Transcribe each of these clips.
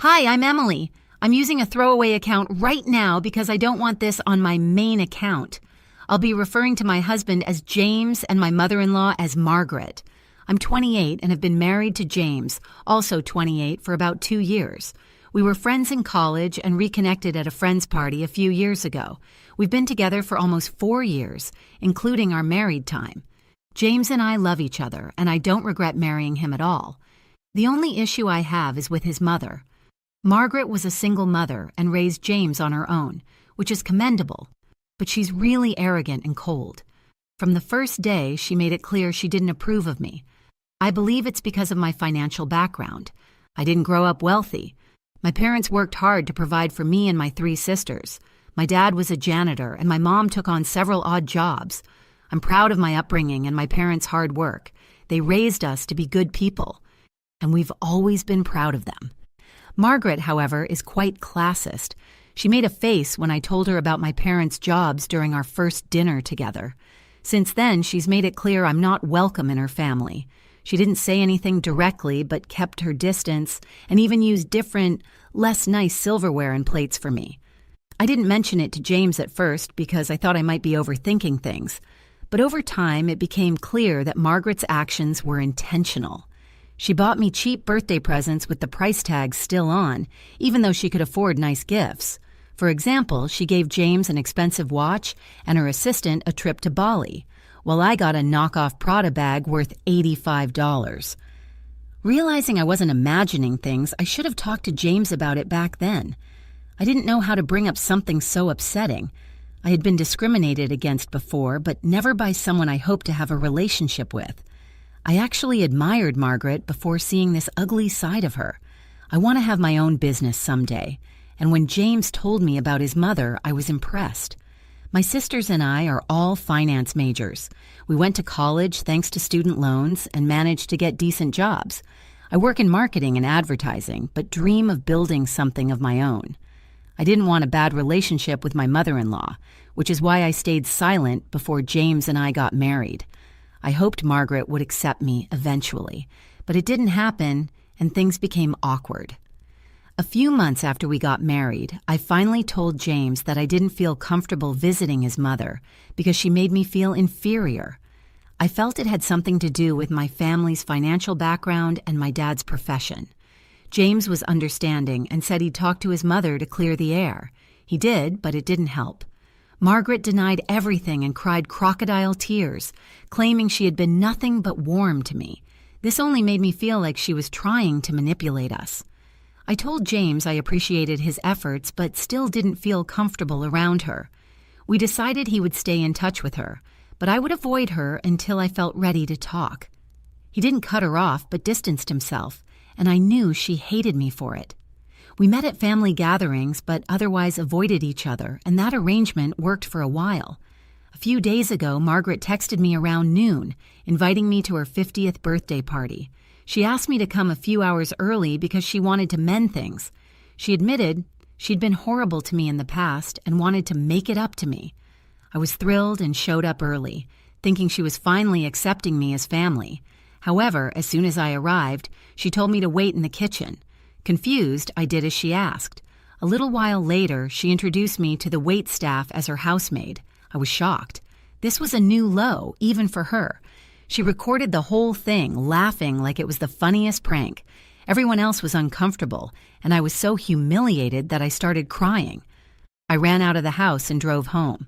Hi, I'm Emily. I'm using a throwaway account right now because I don't want this on my main account. I'll be referring to my husband as James and my mother-in-law as Margaret. I'm 28 and have been married to James, also 28, for about 2 years. We were friends in college and reconnected at a friend's party a few years ago. We've been together for almost 4 years, including our married time. James and I love each other, and I don't regret marrying him at all. The only issue I have is with his mother. Margaret was a single mother and raised James on her own, which is commendable, but she's really arrogant and cold. From the first day, she made it clear she didn't approve of me. I believe it's because of my financial background. I didn't grow up wealthy. My parents worked hard to provide for me and my 3 sisters. My dad was a janitor, and my mom took on several odd jobs. I'm proud of my upbringing and my parents' hard work. They raised us to be good people, and we've always been proud of them. Margaret, however, is quite classist. She made a face when I told her about my parents' jobs during our first dinner together. Since then, she's made it clear I'm not welcome in her family. She didn't say anything directly, but kept her distance and even used different, less nice silverware and plates for me. I didn't mention it to James at first because I thought I might be overthinking things. But over time, it became clear that Margaret's actions were intentional. She bought me cheap birthday presents with the price tag still on, even though she could afford nice gifts. For example, she gave James an expensive watch and her assistant a trip to Bali, while I got a knockoff Prada bag worth $85. Realizing I wasn't imagining things, I should have talked to James about it back then. I didn't know how to bring up something so upsetting. I had been discriminated against before, but never by someone I hoped to have a relationship with. I actually admired Margaret before seeing this ugly side of her. I want to have my own business someday, and when James told me about his mother, I was impressed. My sisters and I are all finance majors. We went to college thanks to student loans and managed to get decent jobs. I work in marketing and advertising, but dream of building something of my own. I didn't want a bad relationship with my mother-in-law, which is why I stayed silent before James and I got married. I hoped Margaret would accept me eventually, but it didn't happen, and things became awkward. A few months after we got married, I finally told James that I didn't feel comfortable visiting his mother because she made me feel inferior. I felt it had something to do with my family's financial background and my dad's profession. James was understanding and said he'd talk to his mother to clear the air. He did, but it didn't help. Margaret denied everything and cried crocodile tears, claiming she had been nothing but warm to me. This only made me feel like she was trying to manipulate us. I told James I appreciated his efforts, but still didn't feel comfortable around her. We decided he would stay in touch with her, but I would avoid her until I felt ready to talk. He didn't cut her off, but distanced himself, and I knew she hated me for it. We met at family gatherings, but otherwise avoided each other, and that arrangement worked for a while. A few days ago, Margaret texted me around noon, inviting me to her 50th birthday party. She asked me to come a few hours early because she wanted to mend things. She admitted she'd been horrible to me in the past and wanted to make it up to me. I was thrilled and showed up early, thinking she was finally accepting me as family. However, as soon as I arrived, she told me to wait in the kitchen. Confused, I did as she asked. A little while later, she introduced me to the wait staff as her housemaid. I was shocked. This was a new low, even for her. She recorded the whole thing, laughing like it was the funniest prank. Everyone else was uncomfortable, and I was so humiliated that I started crying. I ran out of the house and drove home.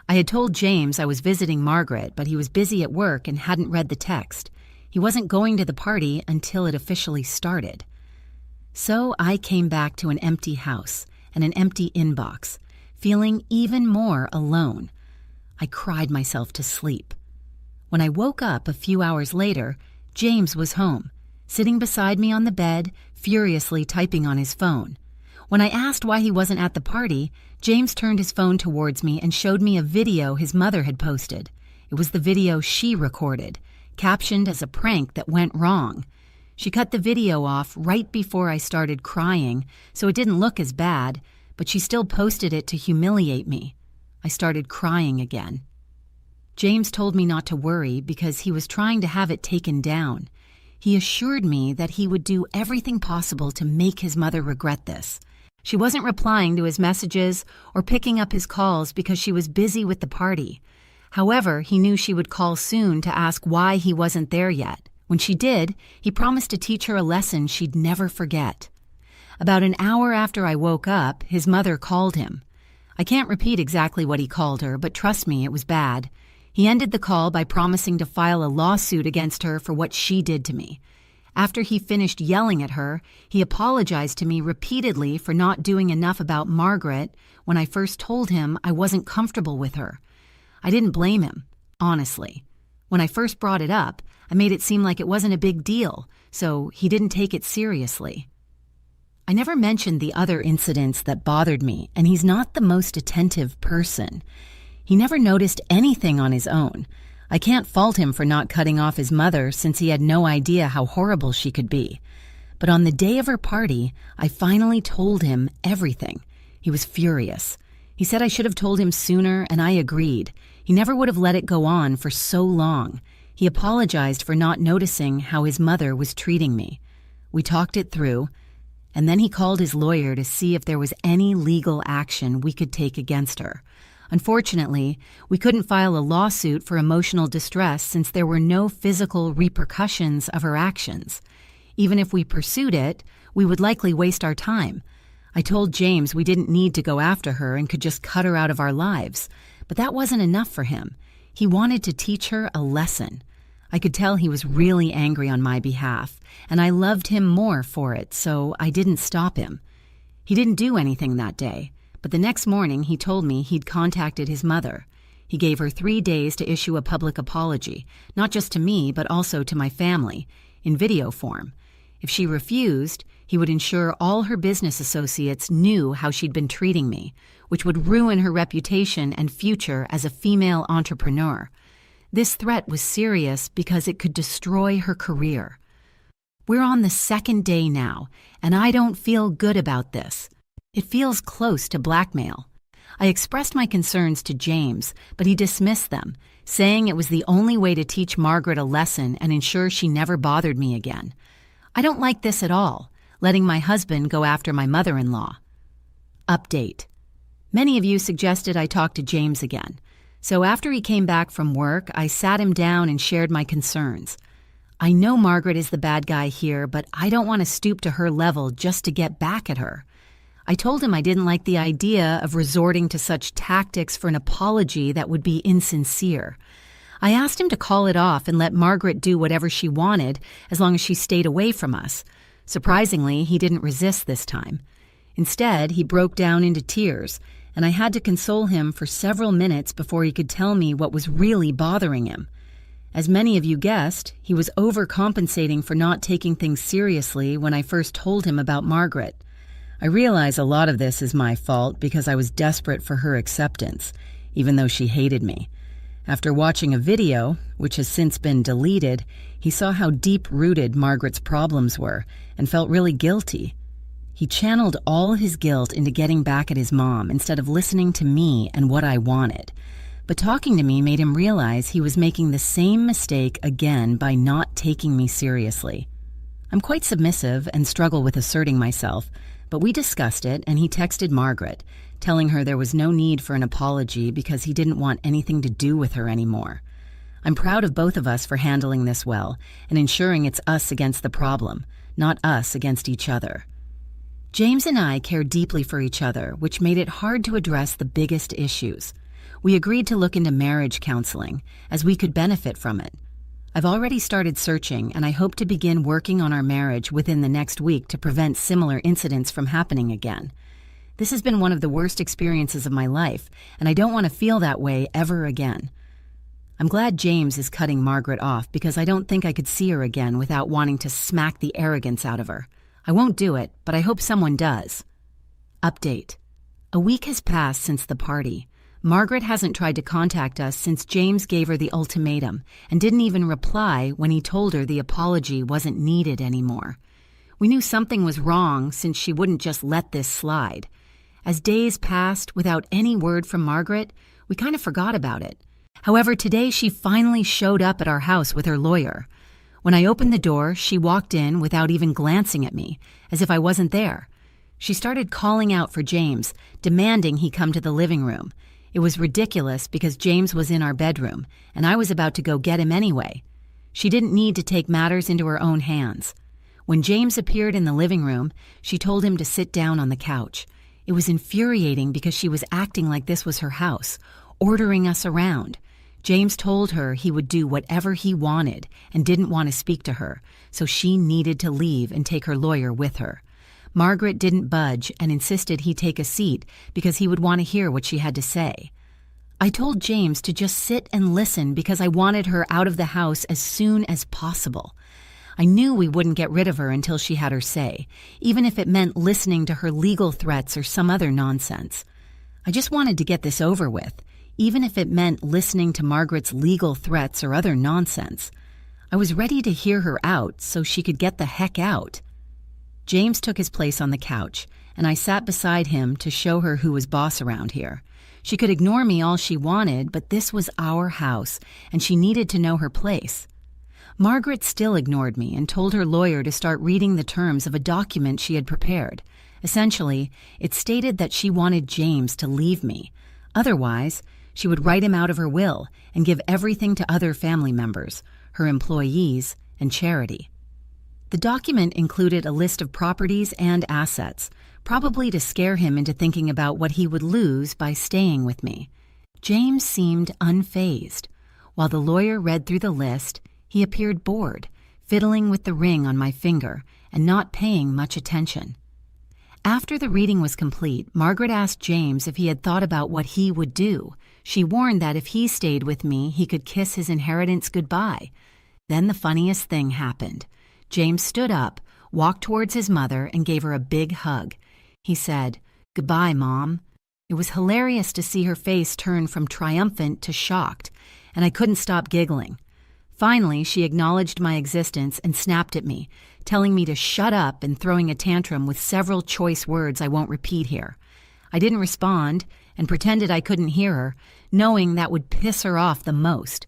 I had told James I was visiting Margaret, but he was busy at work and hadn't read the text. He wasn't going to the party until it officially started. So I came back to an empty house and an empty inbox, feeling even more alone. I cried myself to sleep. When I woke up a few hours later, James was home, sitting beside me on the bed, furiously typing on his phone. When I asked why he wasn't at the party, James turned his phone towards me and showed me a video his mother had posted. It was the video she recorded, captioned as a prank that went wrong. She cut the video off right before I started crying, so it didn't look as bad, but she still posted it to humiliate me. I started crying again. James told me not to worry because he was trying to have it taken down. He assured me that he would do everything possible to make his mother regret this. She wasn't replying to his messages or picking up his calls because she was busy with the party. However, he knew she would call soon to ask why he wasn't there yet. When she did, he promised to teach her a lesson she'd never forget. About an hour after I woke up, his mother called him. I can't repeat exactly what he called her, but trust me, it was bad. He ended the call by promising to file a lawsuit against her for what she did to me. After he finished yelling at her, he apologized to me repeatedly for not doing enough about Margaret when I first told him I wasn't comfortable with her. I didn't blame him, honestly. When I first brought it up, I made it seem like it wasn't a big deal, so he didn't take it seriously. I never mentioned the other incidents that bothered me, and he's not the most attentive person. He never noticed anything on his own. I can't fault him for not cutting off his mother since he had no idea how horrible she could be. But on the day of her party, I finally told him everything. He was furious. He said I should have told him sooner, and I agreed. He never would have let it go on for so long. He apologized for not noticing how his mother was treating me. We talked it through, and then he called his lawyer to see if there was any legal action we could take against her. Unfortunately, we couldn't file a lawsuit for emotional distress since there were no physical repercussions of her actions. Even if we pursued it, we would likely waste our time. I told James we didn't need to go after her and could just cut her out of our lives, but that wasn't enough for him. He wanted to teach her a lesson. I could tell he was really angry on my behalf, and I loved him more for it, so I didn't stop him. He didn't do anything that day. But the next morning, he told me he'd contacted his mother. He gave her 3 days to issue a public apology, not just to me, but also to my family, in video form. If she refused, he would ensure all her business associates knew how she'd been treating me, which would ruin her reputation and future as a female entrepreneur. This threat was serious because it could destroy her career. We're on the 2nd day now, and I don't feel good about this. It feels close to blackmail. I expressed my concerns to James, but he dismissed them, saying it was the only way to teach Margaret a lesson and ensure she never bothered me again. I don't like this at all, letting my husband go after my mother-in-law. Update. Many of you suggested I talk to James again, so after he came back from work, I sat him down and shared my concerns. I know Margaret is the bad guy here, but I don't want to stoop to her level just to get back at her. I told him I didn't like the idea of resorting to such tactics for an apology that would be insincere. I asked him to call it off and let Margaret do whatever she wanted as long as she stayed away from us. Surprisingly, he didn't resist this time. Instead, he broke down into tears, and I had to console him for several minutes before he could tell me what was really bothering him. As many of you guessed, he was overcompensating for not taking things seriously when I first told him about Margaret. I realize a lot of this is my fault because I was desperate for her acceptance, even though she hated me. After watching a video, which has since been deleted, he saw how deep-rooted Margaret's problems were and felt really guilty. He channeled all his guilt into getting back at his mom instead of listening to me and what I wanted. But talking to me made him realize he was making the same mistake again by not taking me seriously. I'm quite submissive and struggle with asserting myself, but we discussed it and he texted Margaret, telling her there was no need for an apology because he didn't want anything to do with her anymore. I'm proud of both of us for handling this well and ensuring it's us against the problem, not us against each other. James and I care deeply for each other, which made it hard to address the biggest issues. We agreed to look into marriage counseling, as we could benefit from it. I've already started searching, and I hope to begin working on our marriage within the next week to prevent similar incidents from happening again. This has been one of the worst experiences of my life, and I don't want to feel that way ever again. I'm glad James is cutting Margaret off because I don't think I could see her again without wanting to smack the arrogance out of her. I won't do it, but I hope someone does. Update. A week has passed since the party. Margaret hasn't tried to contact us since James gave her the ultimatum and didn't even reply when he told her the apology wasn't needed anymore. We knew something was wrong since she wouldn't just let this slide. As days passed without any word from Margaret, we kind of forgot about it. However, today she finally showed up at our house with her lawyer. When I opened the door, she walked in without even glancing at me, as if I wasn't there. She started calling out for James, demanding he come to the living room. It was ridiculous because James was in our bedroom, and I was about to go get him anyway. She didn't need to take matters into her own hands. When James appeared in the living room, she told him to sit down on the couch. It was infuriating because she was acting like this was her house, ordering us around. James told her he would do whatever he wanted and didn't want to speak to her, so she needed to leave and take her lawyer with her. Margaret didn't budge and insisted he take a seat because he would want to hear what she had to say. I told James to just sit and listen because I wanted her out of the house as soon as possible. I knew we wouldn't get rid of her until she had her say, even if it meant listening to her legal threats or some other nonsense. I just wanted to get this over with, even if it meant listening to Margaret's legal threats or other nonsense. I was ready to hear her out so she could get the heck out. James took his place on the couch, and I sat beside him to show her who was boss around here. She could ignore me all she wanted, but this was our house, and she needed to know her place. Margaret still ignored me and told her lawyer to start reading the terms of a document she had prepared. Essentially, it stated that she wanted James to leave me. Otherwise, she would write him out of her will and give everything to other family members, her employees, and charity. The document included a list of properties and assets, probably to scare him into thinking about what he would lose by staying with me. James seemed unfazed. While the lawyer read through the list, he appeared bored, fiddling with the ring on my finger and not paying much attention. After the reading was complete, Margaret asked James if he had thought about what he would do. She warned that if he stayed with me, he could kiss his inheritance goodbye. Then the funniest thing happened. James stood up, walked towards his mother, and gave her a big hug. He said, "Goodbye, Mom." It was hilarious to see her face turn from triumphant to shocked, and I couldn't stop giggling. Finally, she acknowledged my existence and snapped at me, telling me to shut up and throwing a tantrum with several choice words I won't repeat here. I didn't respond and pretended I couldn't hear her, knowing that would piss her off the most.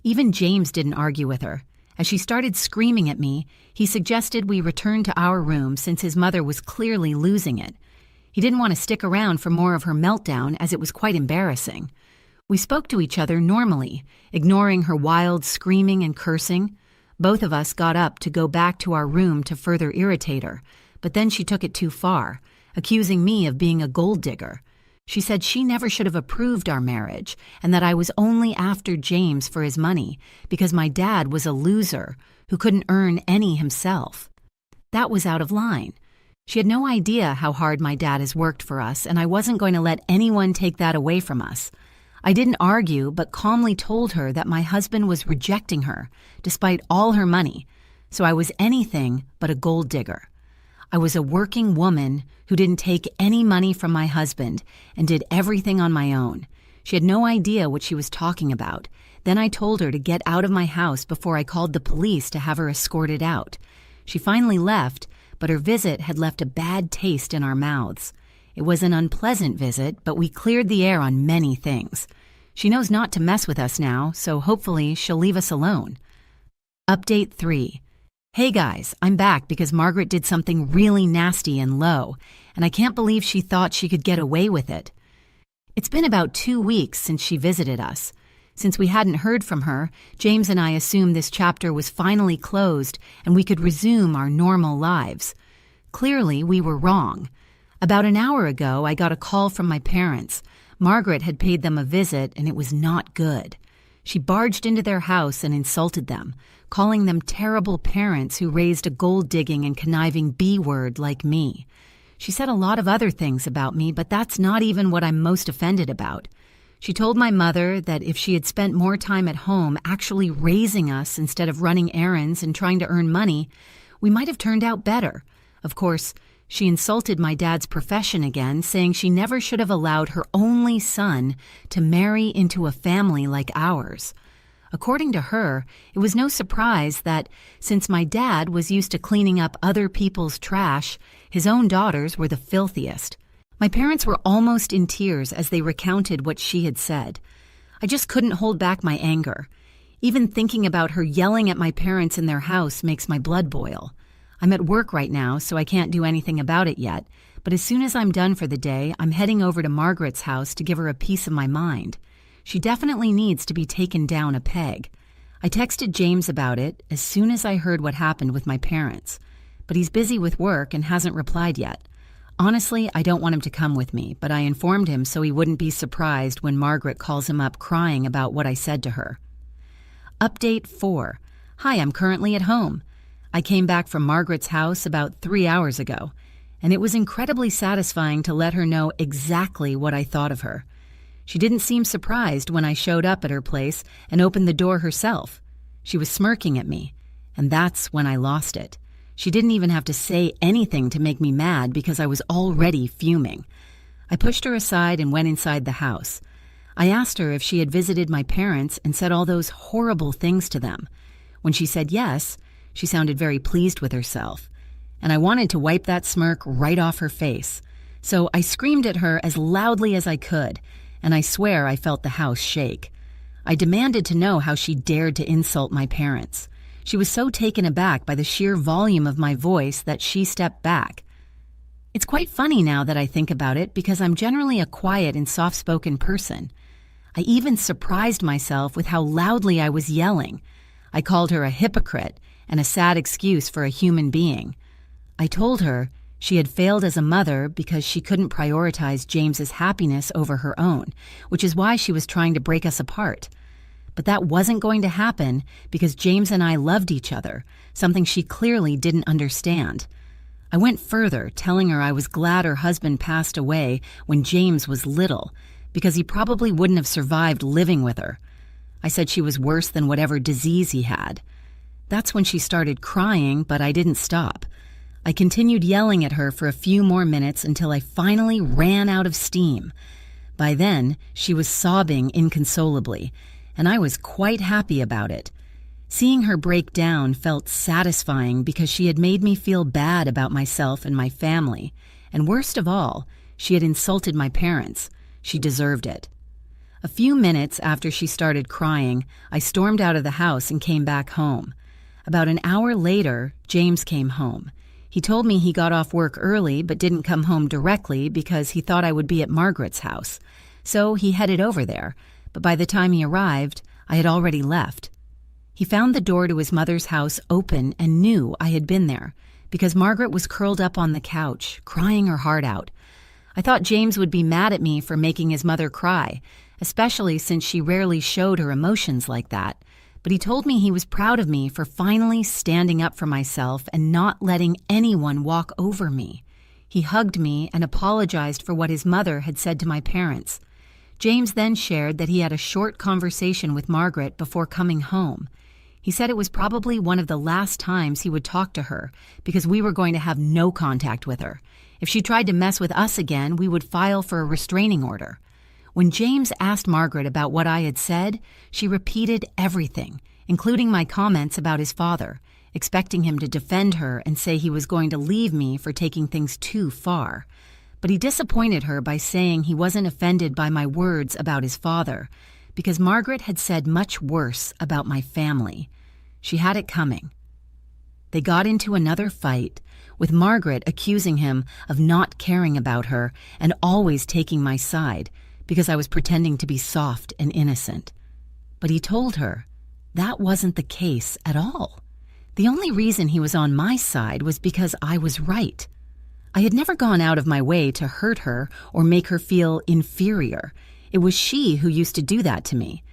Even James didn't argue with her. As she started screaming at me, he suggested we return to our room since his mother was clearly losing it. He didn't want to stick around for more of her meltdown as it was quite embarrassing. We spoke to each other normally, ignoring her wild screaming and cursing. Both of us got up to go back to our room to further irritate her, but then she took it too far, accusing me of being a gold digger. She said she never should have approved our marriage and that I was only after James for his money because my dad was a loser who couldn't earn any himself. That was out of line. She had no idea how hard my dad has worked for us, and I wasn't going to let anyone take that away from us. I didn't argue, but calmly told her that my husband was rejecting her, despite all her money, so I was anything but a gold digger. I was a working woman who didn't take any money from my husband and did everything on my own. She had no idea what she was talking about. Then I told her to get out of my house before I called the police to have her escorted out. She finally left, but her visit had left a bad taste in our mouths. It was an unpleasant visit, but we cleared the air on many things. She knows not to mess with us now, so hopefully she'll leave us alone. Update 3. Hey guys, I'm back because Margaret did something really nasty and low, and I can't believe she thought she could get away with it. It's been about 2 weeks since she visited us. Since we hadn't heard from her, James and I assumed this chapter was finally closed and we could resume our normal lives. Clearly, we were wrong. About an hour ago, I got a call from my parents. Margaret had paid them a visit, and it was not good. She barged into their house and insulted them, calling them terrible parents who raised a gold-digging and conniving B-word like me. She said a lot of other things about me, but that's not even what I'm most offended about. She told my mother that if she had spent more time at home actually raising us instead of running errands and trying to earn money, we might have turned out better. Of course, she insulted my dad's profession again, saying she never should have allowed her only son to marry into a family like ours. According to her, it was no surprise that, since my dad was used to cleaning up other people's trash, his own daughters were the filthiest. My parents were almost in tears as they recounted what she had said. I just couldn't hold back my anger. Even thinking about her yelling at my parents in their house makes my blood boil. I'm at work right now, so I can't do anything about it yet, but as soon as I'm done for the day, I'm heading over to Margaret's house to give her a piece of my mind. She definitely needs to be taken down a peg. I texted James about it as soon as I heard what happened with my parents, but he's busy with work and hasn't replied yet. Honestly, I don't want him to come with me, but I informed him so he wouldn't be surprised when Margaret calls him up crying about what I said to her. Update 4. Hi, I'm currently at home. I came back from Margaret's house about 3 hours ago, and it was incredibly satisfying to let her know exactly what I thought of her. She didn't seem surprised when I showed up at her place and opened the door herself. She was smirking at me, and that's when I lost it. She didn't even have to say anything to make me mad because I was already fuming. I pushed her aside and went inside the house. I asked her if she had visited my parents and said all those horrible things to them. When she said yes, she sounded very pleased with herself, and I wanted to wipe that smirk right off her face. So I screamed at her as loudly as I could, and I swear I felt the house shake. I demanded to know how she dared to insult my parents. She was so taken aback by the sheer volume of my voice that she stepped back. It's quite funny now that I think about it because I'm generally a quiet and soft-spoken person. I even surprised myself with how loudly I was yelling. I called her a hypocrite and a sad excuse for a human being. I told her she had failed as a mother because she couldn't prioritize James's happiness over her own, which is why she was trying to break us apart. But that wasn't going to happen because James and I loved each other, something she clearly didn't understand. I went further, telling her I was glad her husband passed away when James was little, because he probably wouldn't have survived living with her. I said she was worse than whatever disease he had. That's when she started crying, but I didn't stop. I continued yelling at her for a few more minutes until I finally ran out of steam. By then, she was sobbing inconsolably, and I was quite happy about it. Seeing her break down felt satisfying because she had made me feel bad about myself and my family, and worst of all, she had insulted my parents. She deserved it. A few minutes after she started crying, I stormed out of the house and came back home. About an hour later, James came home. He told me he got off work early but didn't come home directly because he thought I would be at Margaret's house. So he headed over there, but by the time he arrived, I had already left. He found the door to his mother's house open and knew I had been there because Margaret was curled up on the couch, crying her heart out. I thought James would be mad at me for making his mother cry, especially since she rarely showed her emotions like that. But he told me he was proud of me for finally standing up for myself and not letting anyone walk over me. He hugged me and apologized for what his mother had said to my parents. James then shared that he had a short conversation with Margaret before coming home. He said it was probably one of the last times he would talk to her because we were going to have no contact with her. If she tried to mess with us again, we would file for a restraining order. When James asked Margaret about what I had said, she repeated everything, including my comments about his father, expecting him to defend her and say he was going to leave me for taking things too far. But he disappointed her by saying he wasn't offended by my words about his father, because Margaret had said much worse about my family. She had it coming. They got into another fight, with Margaret accusing him of not caring about her and always taking my side because I was pretending to be soft and innocent. But he told her that wasn't the case at all. The only reason he was on my side was because I was right. I had never gone out of my way to hurt her or make her feel inferior. It was she who used to do that to me.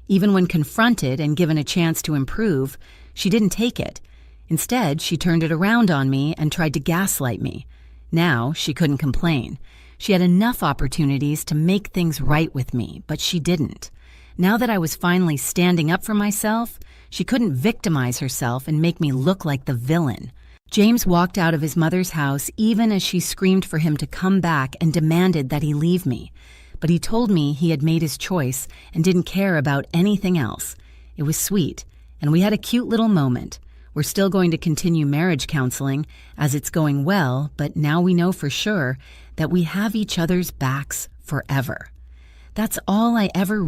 Even when confronted and given a chance to improve, she didn't take it. Instead, she turned it around on me and tried to gaslight me. Now, she couldn't complain. She had enough opportunities to make things right with me, but she didn't. Now that I was finally standing up for myself, she couldn't victimize herself and make me look like the villain. James walked out of his mother's house even as she screamed for him to come back and demanded that he leave me. But he told me he had made his choice and didn't care about anything else. It was sweet, and we had a cute little moment. We're still going to continue marriage counseling as it's going well, but now we know for sure that we have each other's backs forever. That's all I ever